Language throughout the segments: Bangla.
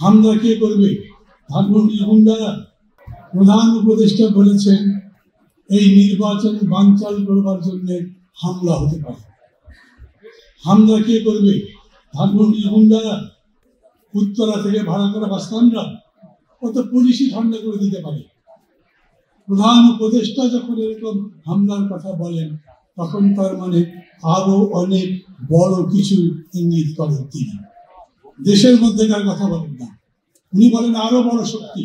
হামলা কে করবে? ধানমন্ডির গুন্ডারা। প্রধান উপদেষ্টা বলেছেন এই নির্বাচন বানচাল করবার জন্য হামলা হতে পারে। হামলা কে করবে? ধানমন্ডির গুন্ডারা। উত্তরা থেকে ভাড়া করা বাসস্ট্যান্ডরা। কত পুলিশই ঠান্ডা করে দিতে পারে। প্রধান উপদেষ্টা যখন এরকম হামলার কথা বলেন তখন তার মানে আরো অনেক বড় কিছু ইঙ্গিত করেন তিনি। দেশের মধ্যেকার কথা বলেন না, উনি বলেন আরো বড় শক্তি,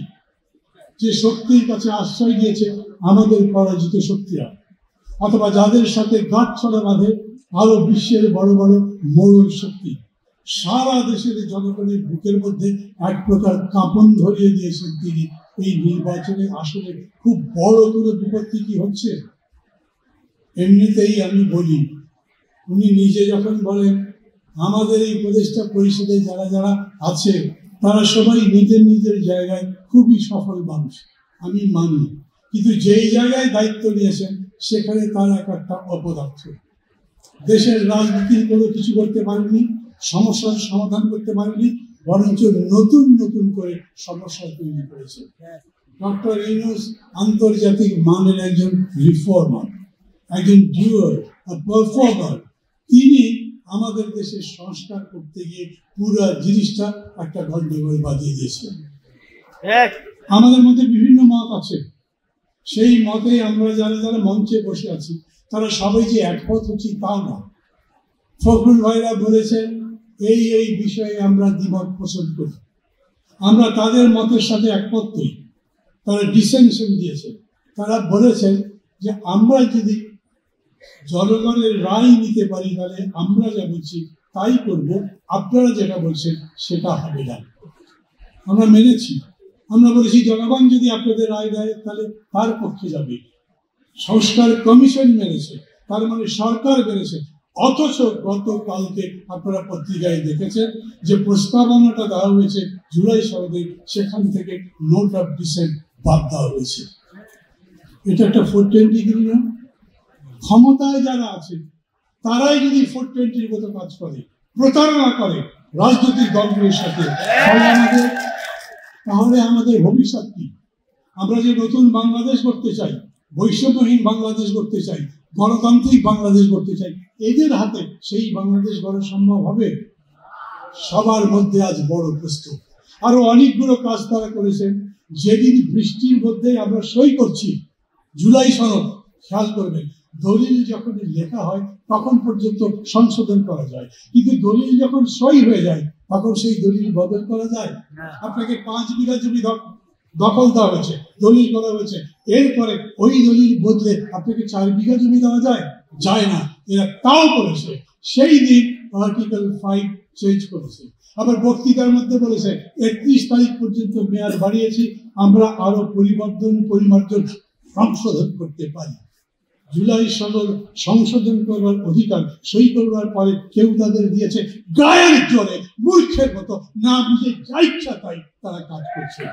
যে শক্তির কাছে আশ্রয় দিয়েছে আমাদের পরাজিত শক্তিরা, অথবা যাদের সাথে গাঁটছড়া বাঁধে আরো বিশ্বের বড় বড় মোড়ল শক্তি। সারা দেশের জনগণের বুকের মধ্যে এক প্রকার কাঁপন ধরিয়ে দিয়েছেন তিনি। এই নির্বাচনে আসলে খুব বড় কোনো বিপত্তি কি হচ্ছে? এমনিতেই আমি বলি, উনি নিজে যখন বলেন আমাদের এই উপদেষ্টা পরিষদে যারা যারা আছে তারা সবাই নিজের নিজের জায়গায় খুবই সফল মানুষ, আমি মানি, কিন্তু যেই জায়গায় দায়িত্ব নিয়েছেন সেখানে তারা একটা অপদার্থ। দেশের রাজনীতির কোনো কিছু করতে পারেনি, সমস্যার সমাধান করতে পারেনি, বরঞ্চ নতুন নতুন করে সমস্যা তৈরি করেছে। ডক্টর ইউনূস আন্তর্জাতিক মানের একজন রিফর্মার, একজন ডুয়ার, পারফর্মার। তিনি আমাদের দেশের সংস্কার করতে গিয়ে পুরো জিনিসটা একটা গন্ডগোল বাঁধিয়ে দিয়েছেন। আমাদের মধ্যে বিভিন্ন মত আছে, সেই মতে আমরা যারা যারা মঞ্চে বসে আছি তারা সবাই যে একমত হচ্ছি তাও না। ফখরুল ভাইরা বলেছেন এই এই বিষয়ে আমরা দ্বিমত পোষণ করি, আমরা তাদের মতের সাথে একমত নই। তারা ডিসেনশন দিয়েছে, তারা বলেছেন যে আমরা যদি জনগণের রায় নিতে পারি তাহলে আমরা যা বলছি তাই করব, আপনারা যেটা বলছেন সেটা হবে না। আমরা মেনেছি, আমরা বলেছি জনগণ যদি আপনাদের রায় দেয় তাহলে তার পক্ষে যাবে। সংস্কার কমিশন মেনেছে, তার মানে সরকার মেনেছে। অথচ গতকালকে আপনারা পত্রিকায় দেখেছেন যে প্রস্তাবনাটা দেওয়া হয়েছে জুলাই সনদে, সেখান থেকে নোট অফ ডিসেন্ট বাদ দেওয়া হয়েছে। এটা একটা 420 ডিগ্রি না? ক্ষমতায় যারা আছে তারাই যদি 420-র মতো কাজ করে, প্রতারণা করে রাজনৈতিক দলগুলোর সাথে, তাহলে আমাদের ভবিষ্যৎ কি? আমরা যে নতুন বাংলাদেশ করতে চাই, বৈষম্যহীন বাংলাদেশ করতে চাই, গণতান্ত্রিক বাংলাদেশ করতে চাই, এদের হাতে সেই বাংলাদেশ গড়া সম্ভব হবে? সবার মধ্যে আজ বড় প্রশ্ন। আরো অনেকগুলো কাজ তারা করেছেন। যেদিন বৃষ্টির মধ্যে আমরা সই করছি জুলাই সনদ, খেয়াল করবেন দলিল যখন লেখা হয় তখন পর্যন্ত সংশোধন করা যায়, কিন্তু দলিল যখন সই হয়ে যায় তখন সেই দলিল বদল করা যায়? আপনাকে 5 বিঘা জমি দখল দেওয়া হয়েছে, দলিল করা হয়েছে, এরপরে ওই দলিল বদলে আপনাকে 4 বিঘা জমি দেওয়া যায়? যায় না। এরা তাও করেছে। সেই দিন আর্টিকেল 5 চেঞ্জ করেছে। আবার বক্তৃতার মধ্যে বলেছে 31 তারিখ পর্যন্ত মেয়াদ বাড়িয়েছি, আমরা আরো পরিমার্জন সংশোধন করতে পারি। জুলাই সনদ সংশোধন করবার অধিকার সই করবার পরে কেউ তাদের দিয়েছে গায়ের জোরে, মূর্খের মতো, না বুঝে যা ইচ্ছা তাই তারা কাজ করছে।